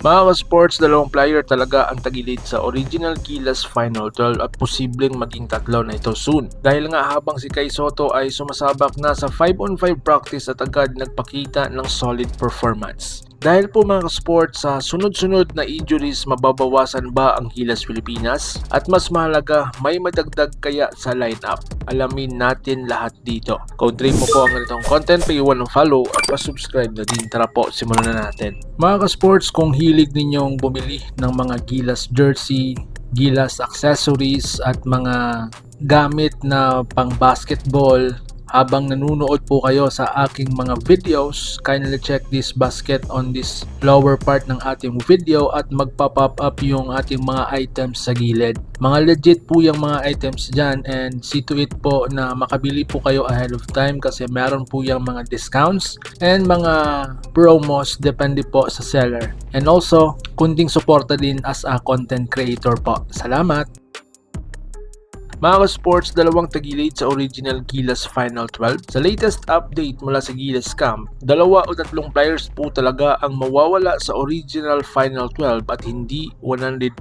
Mga ka-sports, dalawang player talaga ang tagilid sa original Gilas Final 12 at posibleng maging tatlo na ito soon. Dahil nga habang si Kai Sotto ay sumasabak na sa 5-on-5 practice at agad nagpakita ng solid performance. Dahil po mga ka-sports, sa sunod-sunod na injuries mababawasan ba ang Gilas Pilipinas? At mas mahalaga, may madagdag kaya sa lineup? Alamin natin lahat dito. Kung dream mo po ang ganitong content, pag-iwan ng follow at pa-subscribe na din. Tara po, simulan na natin. Mga ka-sports, kung hilig ninyong bumili ng mga Gilas jersey, Gilas accessories at mga gamit na pang basketball, habang nanunood po kayo sa aking mga videos, kindly check this basket on this lower part ng ating video at magpa-pop up yung ating mga items sa gilid. Mga legit po yung mga items dyan and see to it po na makabili po kayo ahead of time kasi meron po yung mga discounts and mga promos depende po sa seller. And also, kunting suporta din as a content creator po. Salamat! Mga ka-sports, dalawang tagilid sa original Gilas Final 12. Sa latest update mula sa Gilas Camp, 2 o 3 players po talaga ang mawawala sa original Final 12 at hindi 100%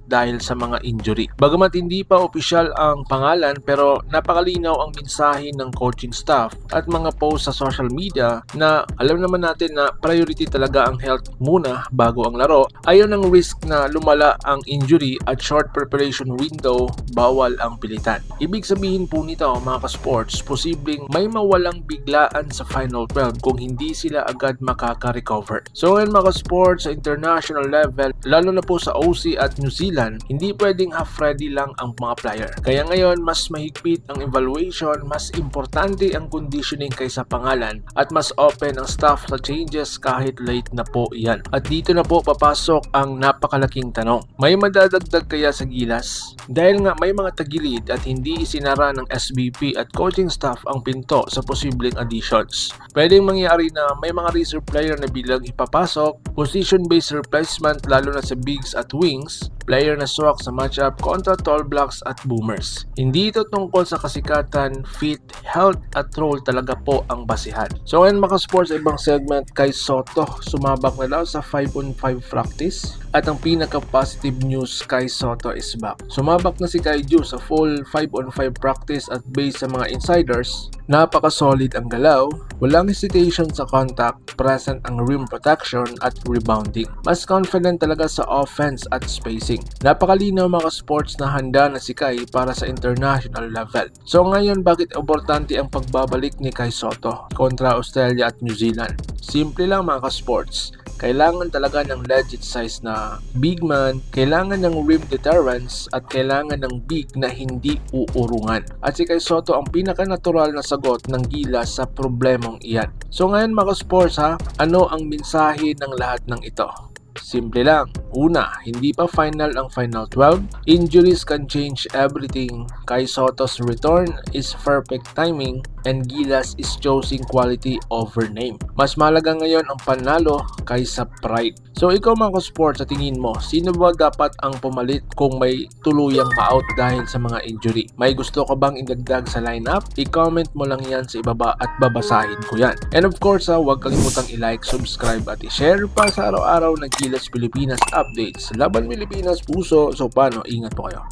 dahil sa mga injury. Bagamat hindi pa opisyal ang pangalan pero napakalinaw ang mensahe ng coaching staff at mga posts sa social media na alam naman natin na priority talaga ang health muna bago ang laro. Ayaw ng risk na lumala ang injury at short preparation window, bawal ang pilitan. Ibig sabihin po nito mga ka-sports, posibleng may mawalang biglaan sa Final 12 kung hindi sila agad makaka-recover. So ngayon mga ka-sports, sa international level, lalo na po sa OC at New Zealand, hindi pwedeng half-ready lang ang mga player. Kaya ngayon, mas mahigpit ang evaluation, mas importante ang conditioning kaysa pangalan, at mas open ang staff sa changes kahit late na po iyan. At dito na po papasok ang napakalaking tanong. May madadagdag kaya sa Gilas? Dahil nga may mga tagilid at hindi isinara ng SBP at coaching staff ang pinto sa posibleng additions. Pwedeng mangyari na may mga reserve player na bilang ipapasok, position-based replacement lalo na sa bigs at wings, player na swak sa matchup kontra tall blocks at boomers. Hindi ito tungkol sa kasikatan, fit, health at role talaga po ang basihan. So ngayon mga sports, ibang segment, Kai Sotto sumabak na daw sa 5-on-5 practice at ang pinaka-positive news, Kai Sotto is back. Sumabak na si Kai Ju sa full 5-on-5 practice at based sa mga insiders, napaka-solid ang galaw, walang hesitation sa contact, present ang rim protection at rebounding. Mas confident talaga sa offense at spacing. Napakalinaw mga sports na handa na si Kai para sa international level. So ngayon, bakit importante ang pagbabalik ni Kai Sotto kontra Australia at New Zealand? Simple lang mga ka-sports. Kailangan talaga ng legit size na big man, kailangan ng rim deterrence at kailangan ng big na hindi uurungan. At si Kai Sotto ang pinaka-natural na sagot ng Gilas sa problemang iyan. So ngayon mga sports ano ang mensahe ng lahat ng ito? Simple lang. Una, hindi pa final ang Final 12. Injuries can change everything. Kai Sotto's return is perfect timing and Gilas is choosing quality over name. Mas mahalaga ngayon ang panalo kaysa pride. So ikaw mga sports, sa tingin mo, sino ba dapat ang pumalit kung may tuluyang ma-out dahil sa mga injury? May gusto ka bang idagdag sa lineup? I-comment mo lang yan sa ibaba at babasahin ko yan. And of course, huwag kalimutang i-like, subscribe at i-share pa sa araw-araw na Gilas Pilipinas updates. Laban Pilipinas, puso. So paano? Ingat po kayo.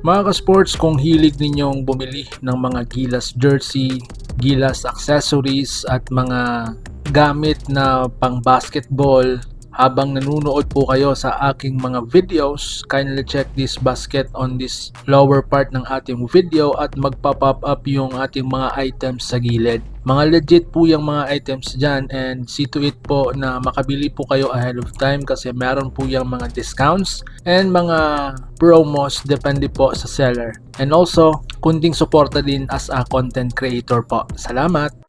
Mga ka-sports, kung hilig ninyong bumili ng mga Gilas jersey, Gilas accessories at mga gamit na pang basketball, habang nanunood po kayo sa aking mga videos, kindly check this basket on this lower part ng ating video at magpa-pop up yung ating mga items sa gilid. Mga legit po yung mga items dyan and see to it po na makabili po kayo ahead of time kasi meron po yung mga discounts and mga promos depende po sa seller. And also, kunting suporta din as a content creator po. Salamat!